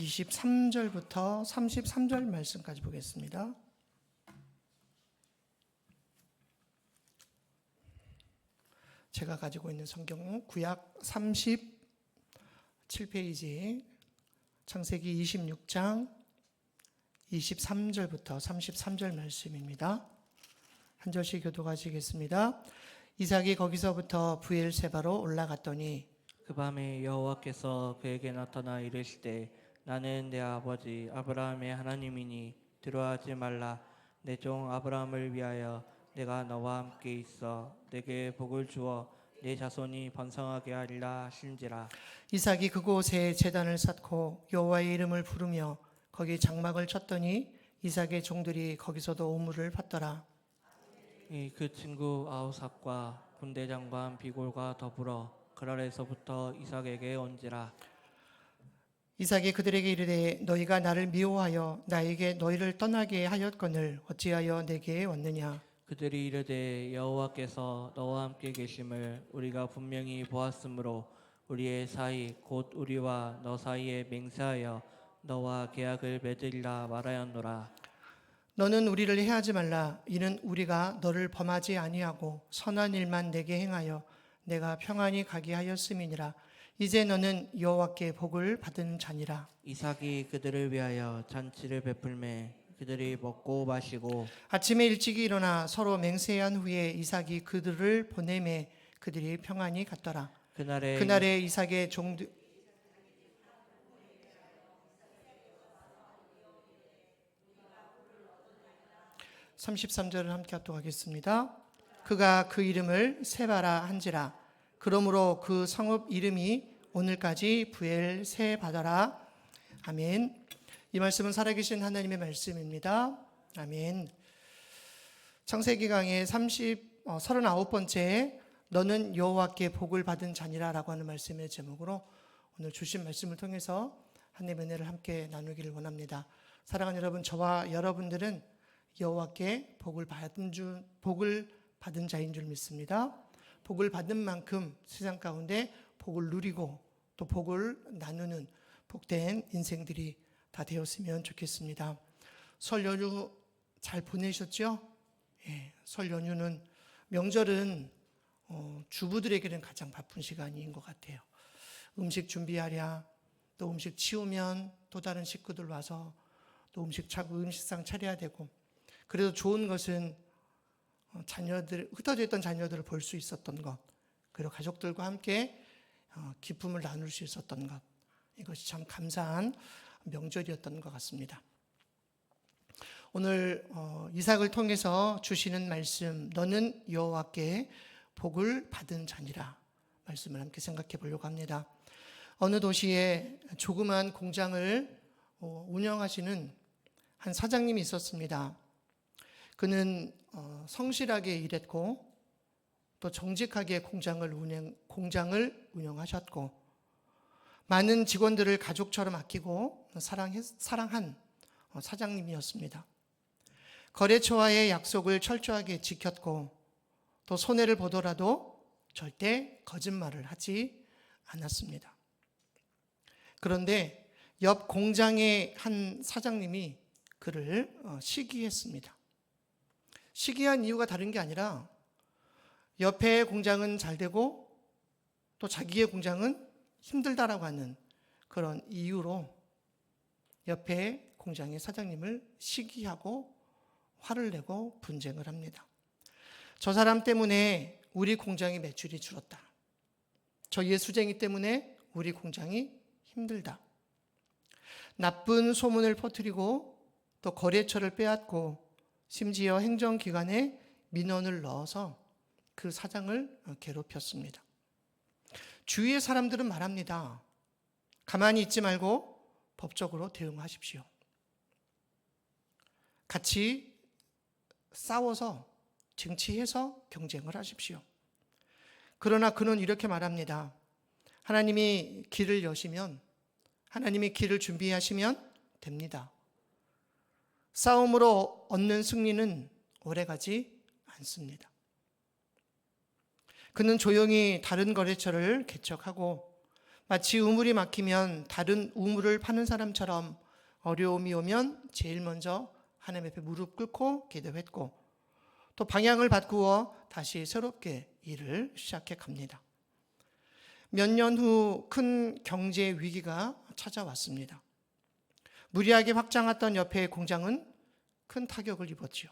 23절부터 33절 말씀까지 보겠습니다. 제가 가지고 있는 성경은 구약 37페이지 창세기 26장 23절부터 33절 말씀입니다. 한 절씩 교독하시겠습니다. 이삭이 거기서부터 브엘세바로 올라갔더니 그 밤에 여호와께서 그에게 나타나 이르시되 나는 내 아버지 아브라함의 하나님이니 두려워하지 말라. 내 종 아브라함을 위하여 내가 너와 함께 있어 내게 복을 주어 내 자손이 번성하게 하리라 하신지라. 이삭이 그곳에 제단을 쌓고 여호와의 이름을 부르며 거기 장막을 쳤더니 이삭의 종들이 거기서도 우물을 팠더라. 그 친구 아우삭과 군대장관 비골과 더불어 그랄에서부터 이삭에게 온지라. 이삭이 그들에게 이르되 너희가 나를 미워하여 나에게 너희를 떠나게 하였거늘 어찌하여 내게 왔느냐. 그들이 이르되 여호와께서 너와 함께 계심을 우리가 분명히 보았으므로 우리의 사이 곧 우리와 너 사이에 맹세하여 너와 계약을 맺으리라 말하였노라. 너는 우리를 해하지 말라. 이는 우리가 너를 범하지 아니하고 선한 일만 내게 행하여 내가 평안히 가게 하였음이니라. 이제 너는 여호와께 복을 받은 자니라. 이삭이 그들을 위하여 잔치를 베풀매 그들이 먹고 마시고 아침에 일찍이 일어나 서로 맹세한 후에 이삭이 그들을 보내매 그들이 평안히 갔더라. 그날에 이삭의 종들 33절을 함께 합독하겠습니다. 그가 그 이름을 세바라 한지라. 그러므로 그 성읍 이름이 오늘까지 브엘세바더라. 아멘. 이 말씀은 살아계신 하나님의 말씀입니다. 아멘. 창세기 강의 39번째 너는 여호와께 복을 받은 자니라 라고 하는 말씀의 제목으로 오늘 주신 말씀을 통해서 하나님의 은혜를 함께 나누기를 원합니다. 사랑하는 여러분, 저와 여러분들은 여호와께 복을 받은 자인 줄 믿습니다. 복을 받은 만큼 세상 가운데 복을 누리고 또 복을 나누는 복된 인생들이 다 되었으면 좋겠습니다. 설 연휴 잘 보내셨죠? 예, 설 연휴는 명절은 주부들에게는 가장 바쁜 시간인 것 같아요. 음식 준비하랴, 또 음식 치우면 또 다른 식구들 와서 또 음식상 차려야 되고, 그래도 좋은 것은 흩어져 있던 자녀들을 볼 수 있었던 것, 그리고 가족들과 함께 기쁨을 나눌 수 있었던 것, 이것이 참 감사한 명절이었던 것 같습니다. 오늘 이삭을 통해서 주시는 말씀, 너는 여호와께 복을 받은 자니라 말씀을 함께 생각해 보려고 합니다. 어느 도시에 조그만 공장을 운영하시는 한 사장님이 있었습니다. 그는 성실하게 일했고 또 정직하게 공장을 운영하셨고 많은 직원들을 가족처럼 아끼고 사랑한 사장님이었습니다. 거래처와의 약속을 철저하게 지켰고 또 손해를 보더라도 절대 거짓말을 하지 않았습니다. 그런데 옆 공장의 한 사장님이 그를 시기했습니다. 시기한 이유가 다른 게 아니라 옆의 공장은 잘 되고 또 자기의 공장은 힘들다라고 하는 그런 이유로 옆에 공장의 사장님을 시기하고 화를 내고 분쟁을 합니다. 저 사람 때문에 우리 공장의 매출이 줄었다. 저 예수쟁이 때문에 우리 공장이 힘들다. 나쁜 소문을 퍼뜨리고 또 거래처를 빼앗고 심지어 행정기관에 민원을 넣어서 그 사장을 괴롭혔습니다. 주위의 사람들은 말합니다. 가만히 있지 말고 법적으로 대응하십시오. 같이 싸워서 쟁취해서 경쟁을 하십시오. 그러나 그는 이렇게 말합니다. 하나님이 길을 여시면, 하나님이 길을 준비하시면 됩니다. 싸움으로 얻는 승리는 오래가지 않습니다. 그는 조용히 다른 거래처를 개척하고 마치 우물이 막히면 다른 우물을 파는 사람처럼 어려움이 오면 제일 먼저 하나님 앞에 무릎 꿇고 기도했고, 또 방향을 바꾸어 다시 새롭게 일을 시작해 갑니다. 몇 년 후 큰 경제 위기가 찾아왔습니다. 무리하게 확장했던 옆의 공장은 큰 타격을 입었지요.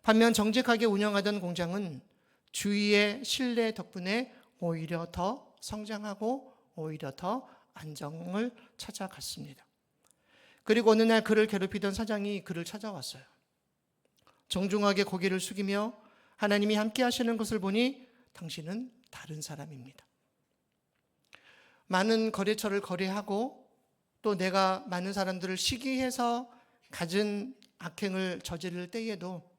반면 정직하게 운영하던 공장은 주위의 신뢰 덕분에 오히려 더 성장하고 오히려 더 안정을 찾아갔습니다. 그리고 어느 날 그를 괴롭히던 사장이 그를 찾아왔어요. 정중하게 고개를 숙이며 하나님이 함께 하시는 것을 보니 당신은 다른 사람입니다. 많은 거래처를 거래하고 또 내가 많은 사람들을 시기해서 갖은 악행을 저지를 때에도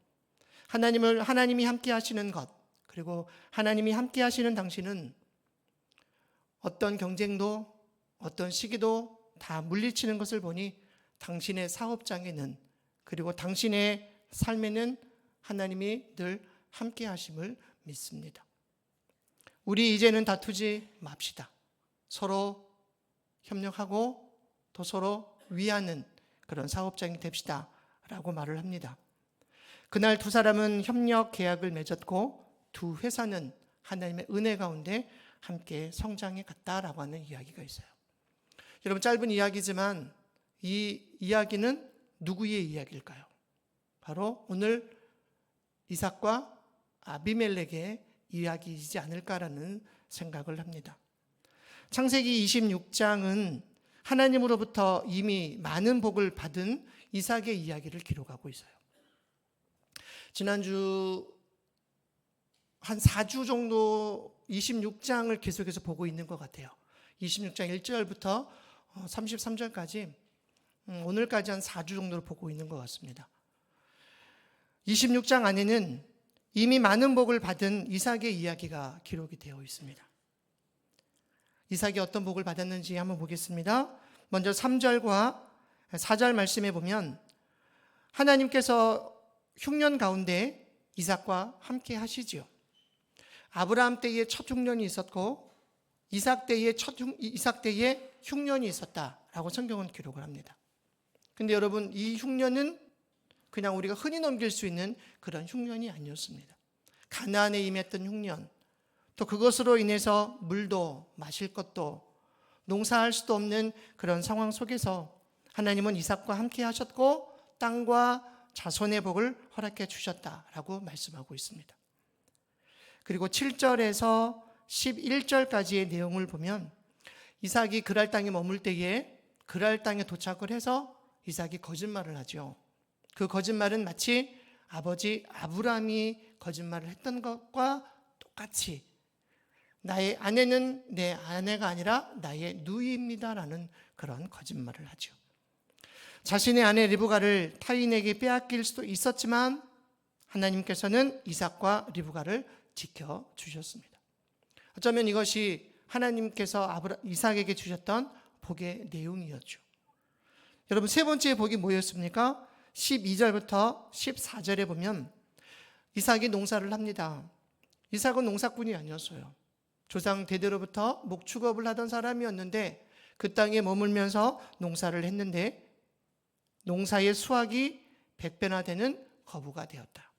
하나님이 함께 하시는 것, 그리고 하나님이 함께 하시는 당신은 어떤 경쟁도 어떤 시기도 다 물리치는 것을 보니 당신의 사업장에는, 그리고 당신의 삶에는 하나님이 늘 함께 하심을 믿습니다. 우리 이제는 다투지 맙시다. 서로 협력하고 또 서로 위하는 그런 사업장이 됩시다 라고 말을 합니다. 그날 두 사람은 협력 계약을 맺었고 두 회사는 하나님의 은혜 가운데 함께 성장해 갔다라고 하는 이야기가 있어요. 여러분, 짧은 이야기지만 이 이야기는 누구의 이야기일까요? 바로 오늘 이삭과 아비멜렉의 이야기이지 않을까라는 생각을 합니다. 창세기 26장은 하나님으로부터 이미 많은 복을 받은 이삭의 이야기를 기록하고 있어요. 지난주 한 4주 정도 26장을 계속해서 보고 있는 것 같아요. 26장 1절부터 33절까지 오늘까지 한 4주 정도를 보고 있는 것 같습니다. 26장 안에는 이미 많은 복을 받은 이삭의 이야기가 기록이 되어 있습니다. 이삭이 어떤 복을 받았는지 한번 보겠습니다. 먼저 3절과 4절 말씀에 보면 하나님께서 흉년 가운데 이삭과 함께 하시지요. 아브라함 때에 첫 흉년이 있었고 이삭 때에 흉년이 있었다라고 성경은 기록을 합니다. 근데 여러분, 이 흉년은 그냥 우리가 흔히 넘길 수 있는 그런 흉년이 아니었습니다. 가나안에 임했던 흉년, 또 그것으로 인해서 물도 마실 것도 농사할 수도 없는 그런 상황 속에서 하나님은 이삭과 함께 하셨고 땅과 자손의 복을 허락해 주셨다라고 말씀하고 있습니다. 그리고 7절에서 11절까지의 내용을 보면 이삭이 그랄 땅에 머물 때에 그랄 땅에 도착을 해서 이삭이 거짓말을 하죠. 그 거짓말은 마치 아버지 아브라함이 거짓말을 했던 것과 똑같이 나의 아내는 내 아내가 아니라 나의 누이입니다라는 그런 거짓말을 하죠. 자신의 아내 리브가를 타인에게 빼앗길 수도 있었지만 하나님께서는 이삭과 리브가를 지켜주셨습니다. 어쩌면 이것이 하나님께서 이삭에게 주셨던 복의 내용이었죠. 여러분, 세 번째 복이 뭐였습니까? 12절부터 14절에 보면 이삭이 농사를 합니다. 이삭은 농사꾼이 아니었어요. 조상 대대로부터 목축업을 하던 사람이었는데 그 땅에 머물면서 농사를 했는데 농사의 수확이 100배나 되는 거부가 되었다.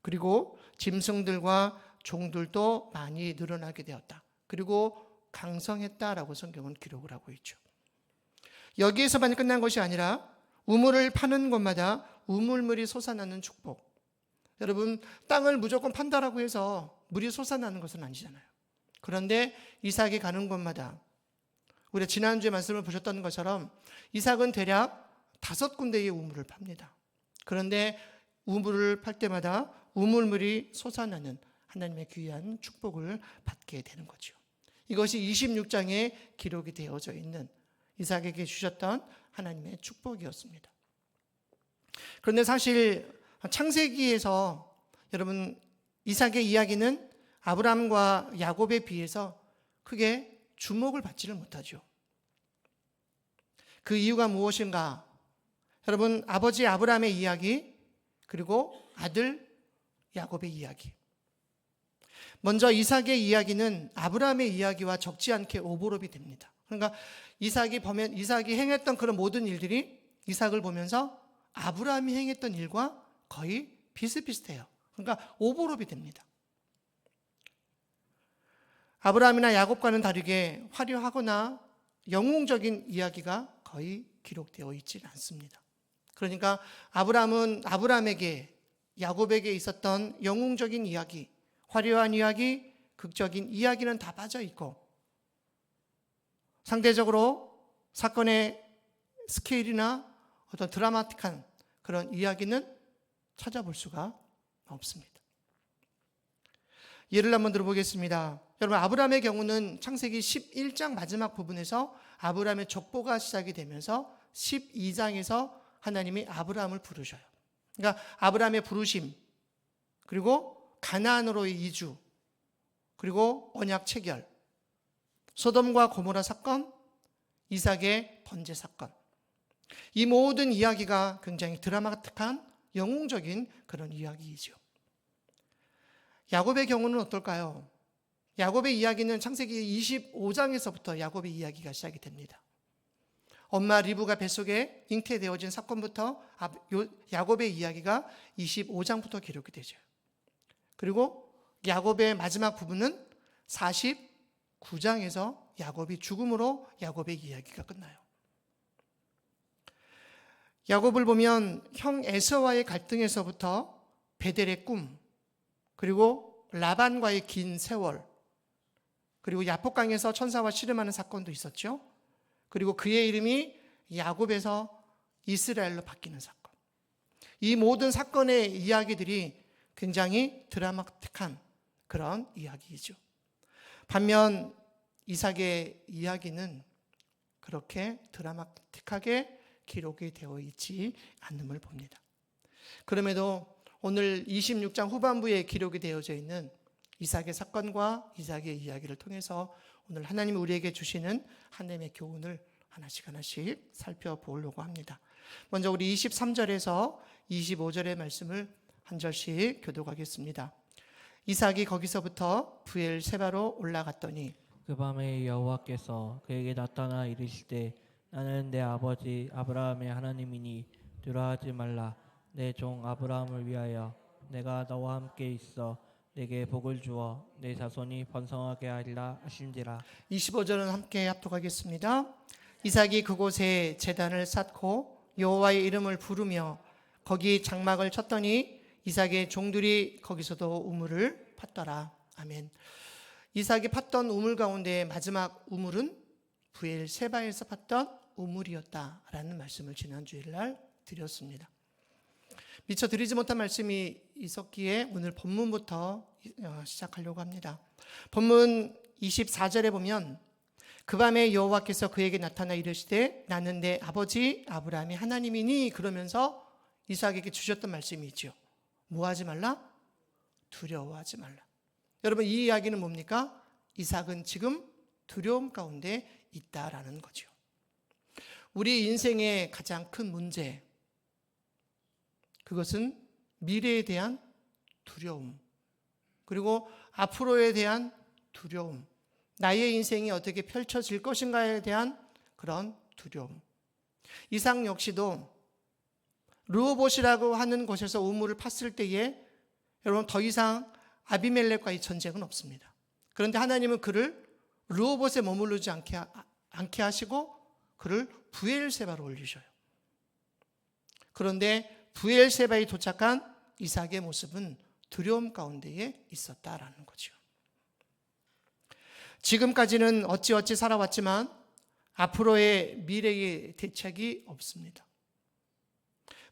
그리고 짐승들과 종들도 많이 늘어나게 되었다. 그리고 강성했다라고 성경은 기록을 하고 있죠. 여기에서만 끝난 것이 아니라 우물을 파는 곳마다 우물물이 솟아나는 축복. 여러분, 땅을 무조건 판다라고 해서 물이 솟아나는 것은 아니잖아요. 그런데 이삭이 가는 곳마다 우리가 지난주에 말씀을 보셨던 것처럼 이삭은 대략 5군데의 우물을 팝니다. 그런데 우물을 팔 때마다 우물물이 솟아나는 하나님의 귀한 축복을 받게 되는 거죠. 이것이 26장에 기록이 되어져 있는 이삭에게 주셨던 하나님의 축복이었습니다. 그런데 사실 창세기에서 여러분 이삭의 이야기는 아브라함과 야곱에 비해서 크게 주목을 받지를 못하죠. 그 이유가 무엇인가? 여러분, 아버지 아브라함의 이야기, 그리고 아들 야곱의 이야기. 먼저 이삭의 이야기는 아브라함의 이야기와 적지 않게 오버랩이 됩니다. 그러니까 이삭이 행했던 그런 모든 일들이 이삭을 보면서 아브라함이 행했던 일과 거의 비슷비슷해요. 그러니까 오버랩이 됩니다. 아브라함이나 야곱과는 다르게 화려하거나 영웅적인 이야기가 거의 기록되어 있지 않습니다. 그러니까 아브라함에게 야곱에게 있었던 영웅적인 이야기, 화려한 이야기, 극적인 이야기는 다 빠져 있고 상대적으로 사건의 스케일이나 어떤 드라마틱한 그런 이야기는 찾아볼 수가 없습니다. 예를 한번 들어보겠습니다. 여러분, 아브라함의 경우는 창세기 11장 마지막 부분에서 아브라함의 족보가 시작이 되면서 12장에서 하나님이 아브라함을 부르셔요. 그러니까 아브라함의 부르심, 그리고 가나안으로의 이주, 그리고 언약 체결, 소돔과 고모라 사건, 이삭의 번제 사건, 이 모든 이야기가 굉장히 드라마틱한 영웅적인 그런 이야기이죠. 야곱의 경우는 어떨까요? 야곱의 이야기는 창세기 25장에서부터 야곱의 이야기가 시작이 됩니다. 엄마 리브가 뱃속에 잉태되어진 사건부터 야곱의 이야기가 25장부터 기록이 되죠. 그리고 야곱의 마지막 부분은 49장에서 야곱이 죽음으로 야곱의 이야기가 끝나요. 야곱을 보면 형 에서와의 갈등에서부터 베델의 꿈, 그리고 라반과의 긴 세월, 그리고 야복강에서 천사와 씨름하는 사건도 있었죠. 그리고 그의 이름이 야곱에서 이스라엘로 바뀌는 사건. 이 모든 사건의 이야기들이 굉장히 드라마틱한 그런 이야기이죠. 반면 이삭의 이야기는 그렇게 드라마틱하게 기록이 되어 있지 않음을 봅니다. 그럼에도 오늘 26장 후반부에 기록이 되어져 있는 이삭의 사건과 이삭의 이야기를 통해서 오늘 하나님이 우리에게 주시는 하나님의 교훈을 하나씩 살펴보려고 합니다. 먼저 우리 23절에서 25절의 말씀을 한 절씩 교독하겠습니다. 이삭이 거기서부터 브엘세바로 올라갔더니 그 밤에 여호와께서 그에게 나타나 이르시되 나는 내 아버지 아브라함의 하나님이니 두려워하지 말라. 내 종 아브라함을 위하여 내가 너와 함께 있어 내게 복을 주어 내 자손이 번성하게 하리라 하신지라. 25절은 함께 합독하겠습니다. 이삭이 그곳에 제단을 쌓고 여호와의 이름을 부르며 거기 장막을 쳤더니 이삭의 종들이 거기서도 우물을 팠더라. 아멘. 이삭이 팠던 우물 가운데 마지막 우물은 브엘세바에서 팠던 우물이었다라는 말씀을 지난 주일날 드렸습니다. 미처 드리지 못한 말씀이 있었기에 오늘 본문부터 시작하려고 합니다. 본문 24절에 보면 그 밤에 여호와께서 그에게 나타나 이르시되 나는 내 아버지 아브라함의 하나님이니, 그러면서 이삭에게 주셨던 말씀이 있죠. 뭐 하지 말라? 두려워하지 말라. 여러분, 이 이야기는 뭡니까? 이삭은 지금 두려움 가운데 있다라는 거죠. 우리 인생의 가장 큰 문제, 그것은 미래에 대한 두려움, 그리고 앞으로에 대한 두려움, 나의 인생이 어떻게 펼쳐질 것인가에 대한 그런 두려움. 이삭 역시도 르호봇이라고 하는 곳에서 우물을 팠을 때에 여러분 더 이상 아비멜렉과의 전쟁은 없습니다. 그런데 하나님은 그를 르호봇에 머무르지 않게 하시고 그를 브엘세바로 올리셔요. 그런데 브엘세바에 도착한 이삭의 모습은 두려움 가운데에 있었다라는 거죠. 지금까지는 어찌어찌 살아왔지만 앞으로의 미래의 대책이 없습니다.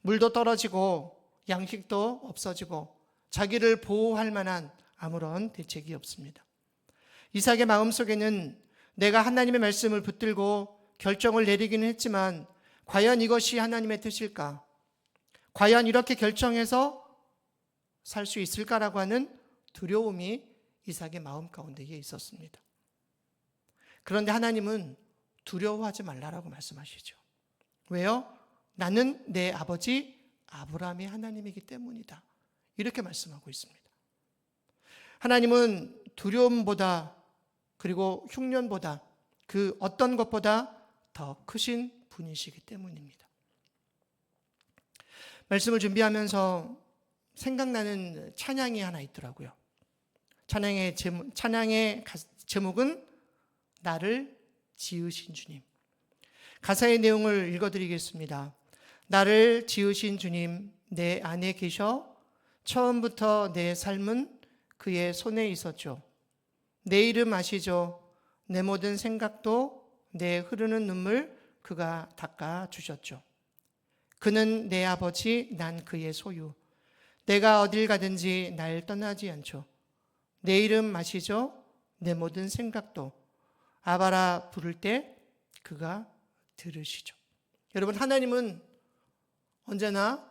물도 떨어지고 양식도 없어지고 자기를 보호할 만한 아무런 대책이 없습니다. 이삭의 마음속에는 내가 하나님의 말씀을 붙들고 결정을 내리기는 했지만 과연 이것이 하나님의 뜻일까? 과연 이렇게 결정해서 살 수 있을까라고 하는 두려움이 이삭의 마음 가운데에 있었습니다. 그런데 하나님은 두려워하지 말라라고 말씀하시죠. 왜요? 나는 내 아버지 아브라함의 하나님이기 때문이다. 이렇게 말씀하고 있습니다. 하나님은 두려움보다 그리고 흉년보다 그 어떤 것보다 더 크신 분이시기 때문입니다. 말씀을 준비하면서 생각나는 찬양이 하나 있더라고요. 찬양의 제목은 나를 지으신 주님. 가사의 내용을 읽어드리겠습니다. 나를 지으신 주님, 내 안에 계셔 처음부터 내 삶은 그의 손에 있었죠. 내 이름 아시죠? 내 모든 생각도 내 흐르는 눈물 그가 닦아주셨죠. 그는 내 아버지, 난 그의 소유. 내가 어딜 가든지 날 떠나지 않죠. 내 이름 아시죠? 내 모든 생각도 아바라 부를 때 그가 들으시죠. 여러분, 하나님은 언제나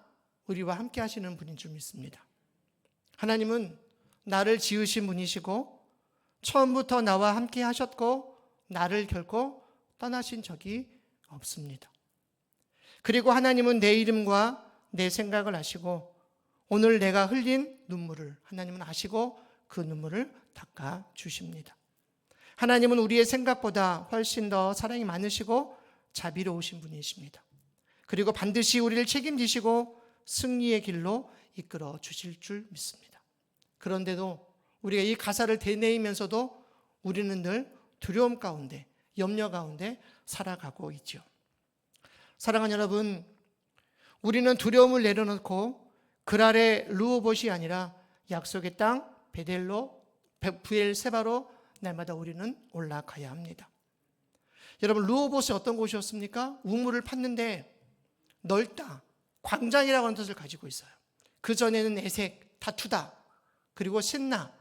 우리와 함께 하시는 분인 줄 믿습니다. 하나님은 나를 지으신 분이시고 처음부터 나와 함께 하셨고 나를 결코 떠나신 적이 없습니다. 그리고 하나님은 내 이름과 내 생각을 아시고 오늘 내가 흘린 눈물을 하나님은 아시고 그 눈물을 닦아 주십니다. 하나님은 우리의 생각보다 훨씬 더 사랑이 많으시고 자비로우신 분이십니다. 그리고 반드시 우리를 책임지시고 승리의 길로 이끌어 주실 줄 믿습니다. 그런데도 우리가 이 가사를 되뇌이면서도 우리는 늘 두려움 가운데, 염려 가운데 살아가고 있죠. 사랑하는 여러분, 우리는 두려움을 내려놓고 글 아래 르호봇이 아니라 약속의 땅 부엘세바로 날마다 우리는 올라가야 합니다. 여러분, 르호봇이 어떤 곳이었습니까? 우물을 팠는데 넓다, 광장이라고 하는 뜻을 가지고 있어요. 그 전에는 애색, 다투다, 그리고 신나,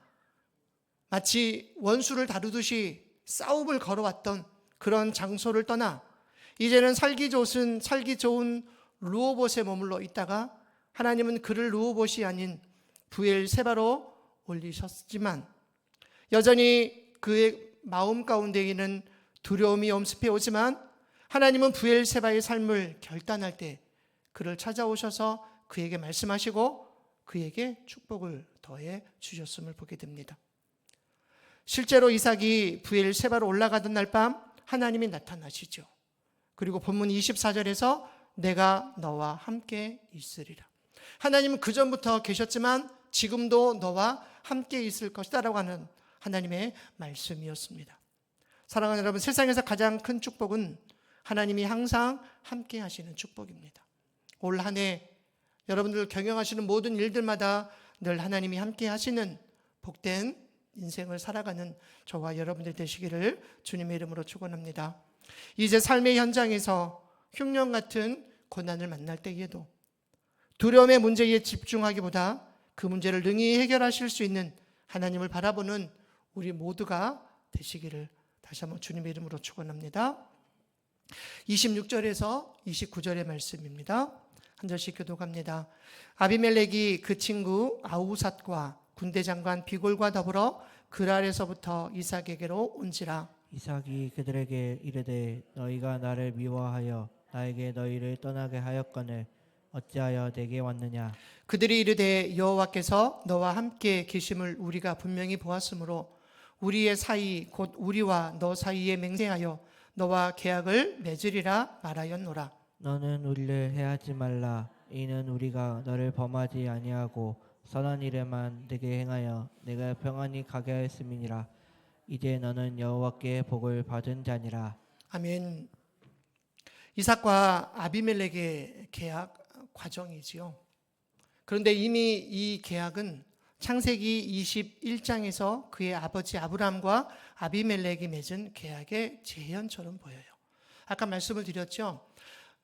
마치 원수를 다루듯이 싸움을 걸어왔던 그런 장소를 떠나 이제는 살기 좋은 르호봇에 머물러 있다가 하나님은 그를 르호봇이 아닌 부엘세바로 올리셨지만 여전히 그의 마음 가운데에는 두려움이 엄습해 오지만 하나님은 부엘세바의 삶을 결단할 때 그를 찾아오셔서 그에게 말씀하시고 그에게 축복을 더해 주셨음을 보게 됩니다. 실제로 이삭이 부엘세바로 올라가던 날 밤 하나님이 나타나시죠. 그리고 본문 24절에서 내가 너와 함께 있으리라. 하나님은 그전부터 계셨지만 지금도 너와 함께 있을 것이다 라고 하는 하나님의 말씀이었습니다. 사랑하는 여러분, 세상에서 가장 큰 축복은 하나님이 항상 함께 하시는 축복입니다. 올 한 해 여러분들 경영하시는 모든 일들마다 늘 하나님이 함께 하시는 복된 인생을 살아가는 저와 여러분들 되시기를 주님의 이름으로 축원합니다. 이제 삶의 현장에서 흉년 같은 고난을 만날 때에도 두려움의 문제에 집중하기보다 그 문제를 능히 해결하실 수 있는 하나님을 바라보는 우리 모두가 되시기를 다시 한번 주님의 이름으로 축원합니다. 26절에서 29절의 말씀입니다. 한 절씩 교독합니다. 아비멜렉이 그 친구 아우삿과 군대장관 비골과 더불어 그랄에서부터 이삭에게로 온지라. 이삭이 그들에게 이르되 너희가 나를 미워하여 나에게 너희를 떠나게 하였거늘 어찌하여 내게 왔느냐. 그들이 이르되 여호와께서 너와 함께 계심을 우리가 분명히 보았으므로 우리의 사이 곧 우리와 너 사이에 맹세하여 너와 계약을 맺으리라 말하였노라. 너는 우리를 해하지 말라. 이는 우리가 너를 범하지 아니하고 선한 일에만 내게 행하여 내가 평안히 가게 하였음이니라. 이제 너는 여호와께 복을 받은 자니라. 아멘. 이삭과 아비멜렉의 계약 과정이지요. 그런데 이미 이 계약은 창세기 21장에서 그의 아버지 아브라함과 아비멜렉이 맺은 계약의 재현처럼 보여요. 아까 말씀을 드렸죠.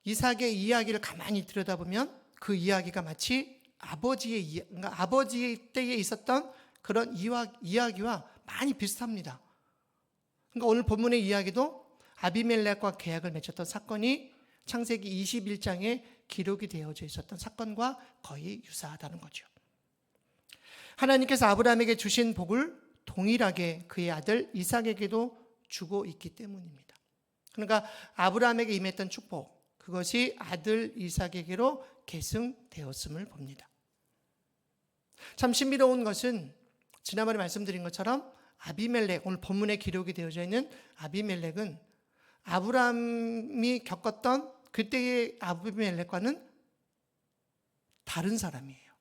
이삭의 이야기를 가만히 들여다보면 그 이야기가 마치 아버지 때에 있었던 그런 이야기와 많이 비슷합니다. 그러니까 오늘 본문의 이야기도 아비멜렉과 계약을 맺었던 사건이 창세기 21장에 기록이 되어져 있었던 사건과 거의 유사하다는 거죠. 하나님께서 아브라함에게 주신 복을 동일하게 그의 아들 이삭에게도 주고 있기 때문입니다. 그러니까 아브라함에게 임했던 축복, 그것이 아들 이삭에게로 계승되었음을 봅니다. 참 신비로운 것은 지난번에 말씀드린 것처럼 아비멜렉, 오늘 본문에 기록이 되어져 있는 아비멜렉은 아브라함이 겪었던 그때의 아비멜렉과는 다른 사람이에요.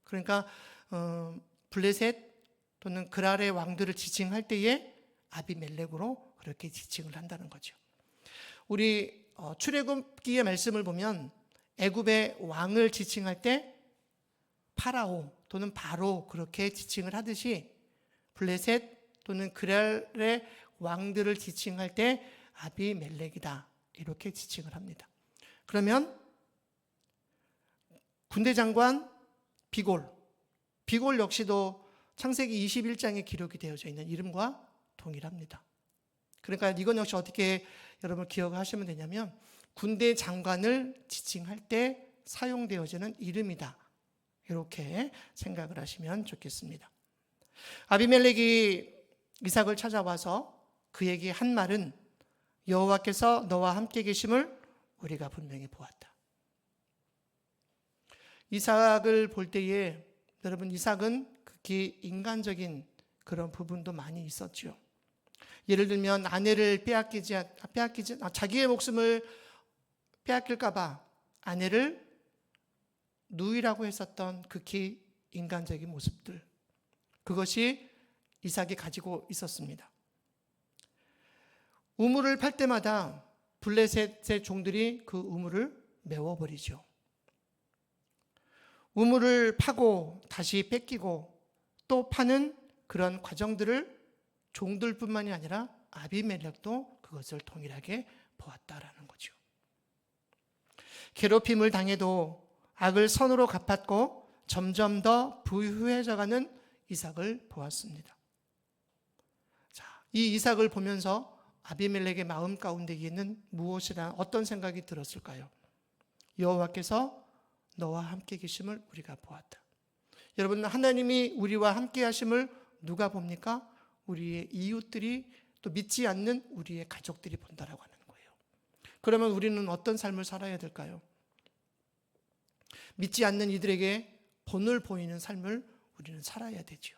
그러니까 블레셋 또는 그랄의 왕들을 지칭할 때에 아비멜렉으로 그렇게 지칭을 한다는 거죠. 우리 출애굽기의 말씀을 보면 애굽의 왕을 지칭할 때 파라오 또는 바로 그렇게 지칭을 하듯이 블레셋 또는 그랄의 왕들을 지칭할 때 아비멜렉이다 이렇게 지칭을 합니다. 그러면 군대 장관 비골 역시도 창세기 21장에 기록이 되어져 있는 이름과 동일합니다. 그러니까 이건 역시 어떻게 여러분 기억하시면 되냐면 군대 장관을 지칭할 때 사용되어지는 이름이다. 이렇게 생각을 하시면 좋겠습니다. 아비멜렉이 이삭을 찾아와서 그에게 한 말은 여호와께서 너와 함께 계심을 우리가 분명히 보았다. 이삭을 볼 때에 여러분 이삭은 극히 인간적인 그런 부분도 많이 있었죠. 예를 들면 아내를 자기의 목숨을 빼앗길까 봐 아내를 누이라고 했었던 극히 인간적인 모습들, 그것이 이삭이 가지고 있었습니다. 우물을 팔 때마다 블레셋의 종들이 그 우물을 메워버리죠. 우물을 파고 다시 뺏기고 또 파는 그런 과정들을 종들뿐만이 아니라 아비멜렉도 그것을 동일하게 보았다라는 거죠. 괴롭힘을 당해도 악을 선으로 갚았고 점점 더 부유해져가는 이삭을 보았습니다. 자, 이 이삭을 보면서 아비멜렉의 마음 가운데에는 무엇이라 어떤 생각이 들었을까요? 여호와께서 너와 함께 계심을 우리가 보았다. 여러분, 하나님이 우리와 함께 하심을 누가 봅니까? 우리의 이웃들이 또 믿지 않는 우리의 가족들이 본다라고 하는 거예요. 그러면 우리는 어떤 삶을 살아야 될까요? 믿지 않는 이들에게 본을 보이는 삶을 우리는 살아야 되죠.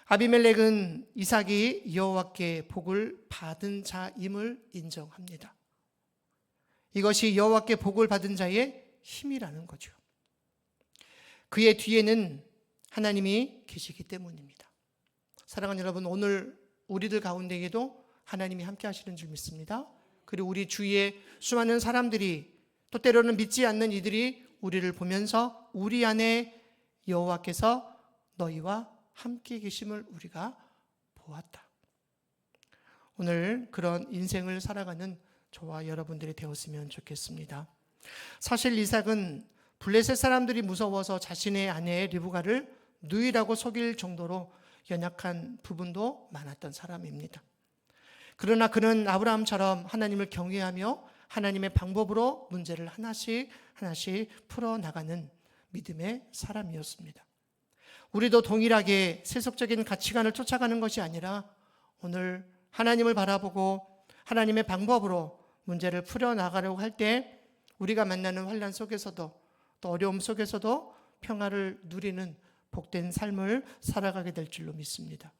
아비멜렉은 이삭이 여호와께 복을 받은 자임을 인정합니다. 이것이 여호와께 복을 받은 자의 힘이라는 거죠. 그의 뒤에는 하나님이 계시기 때문입니다. 사랑하는 여러분, 오늘 우리들 가운데에도 하나님이 함께 하시는 줄 믿습니다. 그리고 우리 주위에 수많은 사람들이 또 때로는 믿지 않는 이들이 우리를 보면서 우리 안에 여호와께서 너희와 함께 계심을 우리가 보았다. 오늘 그런 인생을 살아가는 저와 여러분들이 되었으면 좋겠습니다. 사실 이삭은 블레셋 사람들이 무서워서 자신의 아내 리브가를 누이라고 속일 정도로 연약한 부분도 많았던 사람입니다. 그러나 그는 아브라함처럼 하나님을 경외하며 하나님의 방법으로 문제를 하나씩 풀어나가는 믿음의 사람이었습니다. 우리도 동일하게 세속적인 가치관을 쫓아가는 것이 아니라 오늘 하나님을 바라보고 하나님의 방법으로 문제를 풀어나가려고 할 때 우리가 만나는 환난 속에서도 또 어려움 속에서도 평화를 누리는 복된 삶을 살아가게 될 줄로 믿습니다.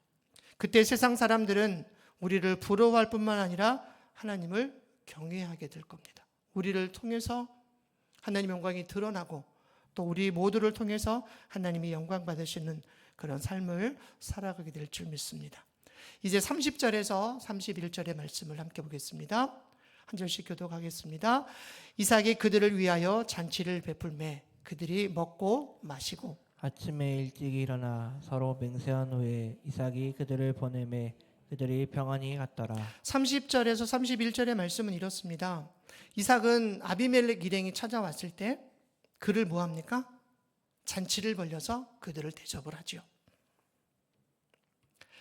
그때 세상 사람들은 우리를 부러워할 뿐만 아니라 하나님을 경외하게 될 겁니다. 우리를 통해서 하나님의 영광이 드러나고 또 우리 모두를 통해서 하나님이 영광 받으시는 그런 삶을 살아가게 될 줄 믿습니다. 이제 30절에서 31절의 말씀을 함께 보겠습니다. 한 절씩 교독하겠습니다. 이삭이 그들을 위하여 잔치를 베풀매 그들이 먹고 마시고 아침에 일찍 일어나 서로 맹세한 후에 이삭이 그들을 보내매 그들이 평안히 갔더라. 30절에서 31절의 말씀은 이렇습니다. 이삭은 아비멜렉 일행이 찾아왔을 때 그를 뭐합니까? 잔치를 벌려서 그들을 대접을 하죠.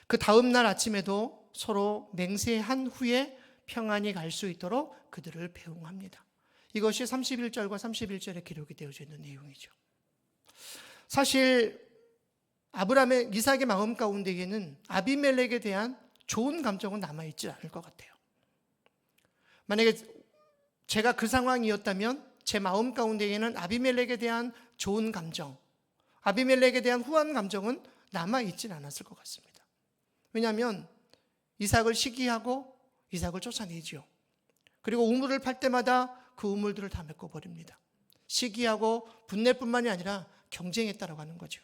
그 다음 날 아침에도 서로 맹세한 후에 평안히 갈 수 있도록 그들을 배웅합니다. 이것이 31절과 31절에 기록이 되어져 있는 내용이죠. 사실 아브라함의 이삭의 마음 가운데에는 아비멜렉에 대한 좋은 감정은 남아있지 않을 것 같아요. 만약에 제가 그 상황이었다면 제 마음 가운데에는 아비멜렉에 대한 좋은 감정, 아비멜렉에 대한 후한 감정은 남아있진 않았을 것 같습니다. 왜냐하면 이삭을 시기하고 이삭을 쫓아내지요. 그리고 우물을 팔 때마다 그 우물들을 다 메꿔버립니다. 시기하고 분내뿐만이 아니라 경쟁했다라고 하는 거죠.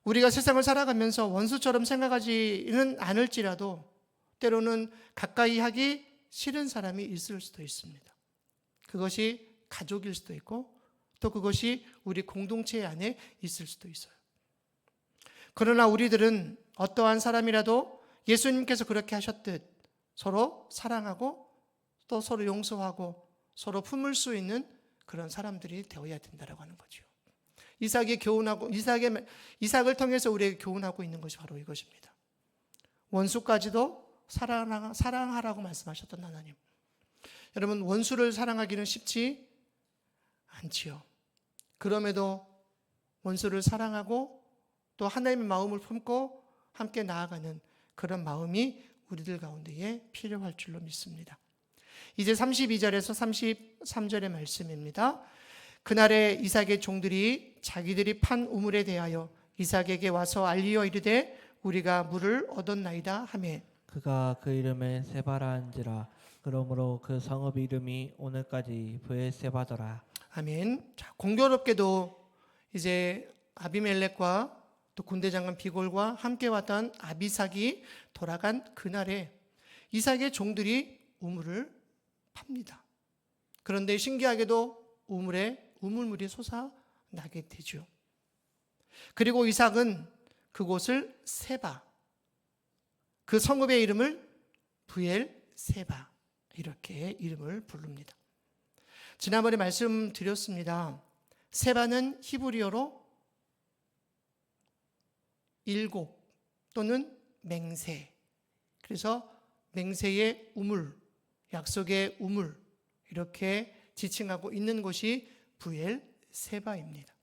우리가 세상을 살아가면서 원수처럼 생각하지는 않을지라도 때로는 가까이 하기 싫은 사람이 있을 수도 있습니다. 그것이 가족일 수도 있고 또 그것이 우리 공동체 안에 있을 수도 있어요. 그러나 우리들은 어떠한 사람이라도 예수님께서 그렇게 하셨듯 서로 사랑하고 또 서로 용서하고 서로 품을 수 있는 그런 사람들이 되어야 된다라고 하는 거죠. 이삭을 통해서 우리에게 교훈하고 있는 것이 바로 이것입니다. 원수까지도 사랑하라고 말씀하셨던 하나님. 여러분, 원수를 사랑하기는 쉽지 않지요. 그럼에도 원수를 사랑하고 또 하나님의 마음을 품고 함께 나아가는 그런 마음이 우리들 가운데에 필요할 줄로 믿습니다. 이제 32절에서 33절의 말씀입니다. 그날에 이삭의 종들이 자기들이 판 우물에 대하여 이삭에게 와서 알리어 이르되 우리가 물을 얻었나이다 하매 그가 그 이름을 세바라 한지라. 그러므로 그 성읍 이름이 오늘까지 브엘세바더라. 아멘. 자, 공교롭게도 이제 아비멜렉과 또 군대장관 비골과 함께 왔던 아비삭이 돌아간 그날에 이삭의 종들이 우물을 팝니다. 그런데 신기하게도 우물에 우물물이 솟아나게 되죠. 그리고 이삭은 그곳을 세바, 그 성읍의 이름을 브엘세바 이렇게 이름을 부릅니다. 지난번에 말씀드렸습니다. 세바는 히브리어로 일곱 또는 맹세, 그래서 맹세의 우물, 약속의 우물 이렇게 지칭하고 있는 곳이 브엘세바입니다.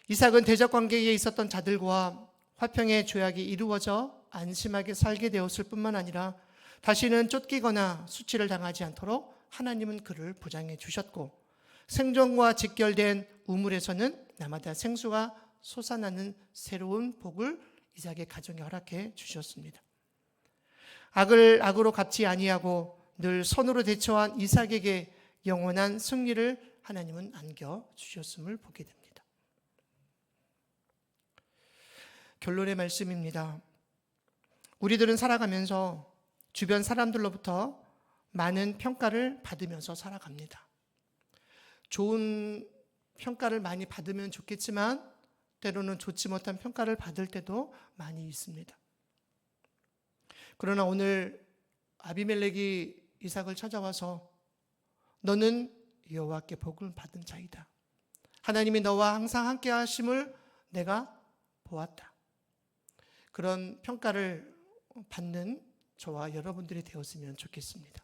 이삭은 대적 관계에 있었던 자들과 화평의 조약이 이루어져 안심하게 살게 되었을 뿐만 아니라 다시는 쫓기거나 수치를 당하지 않도록 하나님은 그를 보장해 주셨고 생존과 직결된 우물에서는 날마다 생수가 솟아나는 새로운 복을 이삭의 가정에 허락해 주셨습니다. 악을 악으로 갚지 아니하고 늘 선으로 대처한 이삭에게 영원한 승리를 하나님은 안겨주셨음을 보게 됩니다. 결론의 말씀입니다. 우리들은 살아가면서 주변 사람들로부터 많은 평가를 받으면서 살아갑니다. 좋은 평가를 많이 받으면 좋겠지만 때로는 좋지 못한 평가를 받을 때도 많이 있습니다. 그러나 오늘 아비멜렉이 이삭을 찾아와서 너는 여호와께 복을 받은 자이다. 하나님이 너와 항상 함께 하심을 내가 보았다. 그런 평가를 받는 저와 여러분들이 되었으면 좋겠습니다.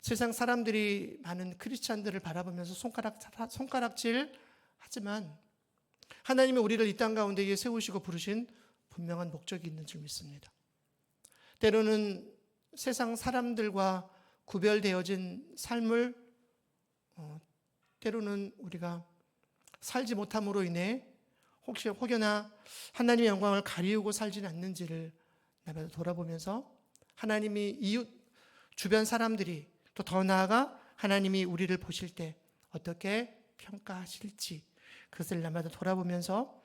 세상 사람들이 많은 크리스찬들을 바라보면서 손가락질 하지만 하나님이 우리를 이 땅 가운데에 세우시고 부르신 분명한 목적이 있는 줄 믿습니다. 때로는 세상 사람들과 구별되어진 삶을 때로는 우리가 살지 못함으로 인해 혹여나 하나님의 영광을 가리우고 살지는 않는지를 나마다 돌아보면서 하나님이 이웃 주변 사람들이 또 더 나아가 하나님이 우리를 보실 때 어떻게 평가하실지 그것을 나마다 돌아보면서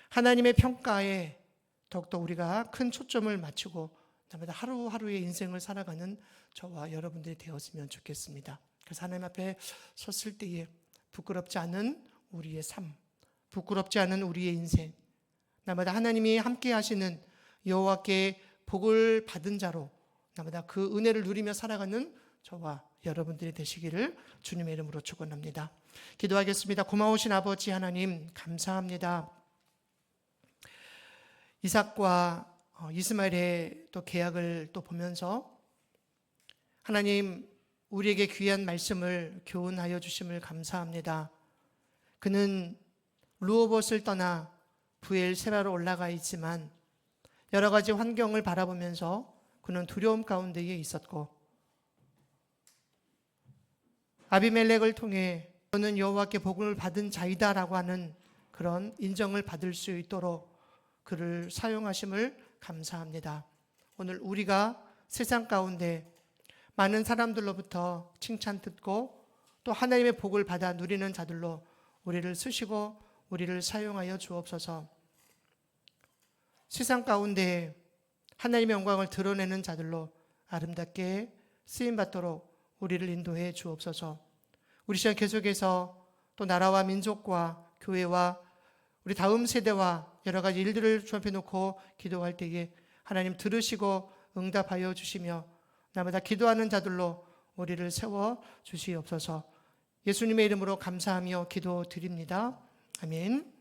하나님의 평가에 더욱더 우리가 큰 초점을 맞추고 나마다 하루하루의 인생을 살아가는 저와 여러분들이 되었으면 좋겠습니다. 그래서 하나님 앞에 섰을 때에 부끄럽지 않은 우리의 삶, 부끄럽지 않은 우리의 인생, 나마다 하나님이 함께 하시는 여호와께 복을 받은 자로 나마다 그 은혜를 누리며 살아가는 저와 여러분들이 되시기를 주님의 이름으로 축원합니다. 기도하겠습니다. 고마우신 아버지 하나님 감사합니다. 이삭과 이스마엘의 또 계약을 또 보면서 하나님 우리에게 귀한 말씀을 교훈하여 주심을 감사합니다. 그는 루오봇을 떠나 브엘세바로 올라가 있지만 여러 가지 환경을 바라보면서 그는 두려움 가운데에 있었고 아비멜렉을 통해 저는 여호와께 복을 받은 자이다라고 하는 그런 인정을 받을 수 있도록 그를 사용하심을 감사합니다. 오늘 우리가 세상 가운데 많은 사람들로부터 칭찬 듣고 또 하나님의 복을 받아 누리는 자들로 우리를 쓰시고 우리를 사용하여 주옵소서. 세상 가운데 하나님의 영광을 드러내는 자들로 아름답게 쓰임받도록 우리를 인도해 주옵소서. 우리 시간 계속해서 또 나라와 민족과 교회와 우리 다음 세대와 여러 가지 일들을 주 앞에 놓고 기도할 때에 하나님 들으시고 응답하여 주시며 날마다 기도하는 자들로 우리를 세워 주시옵소서. 예수님의 이름으로 감사하며 기도드립니다. 아멘.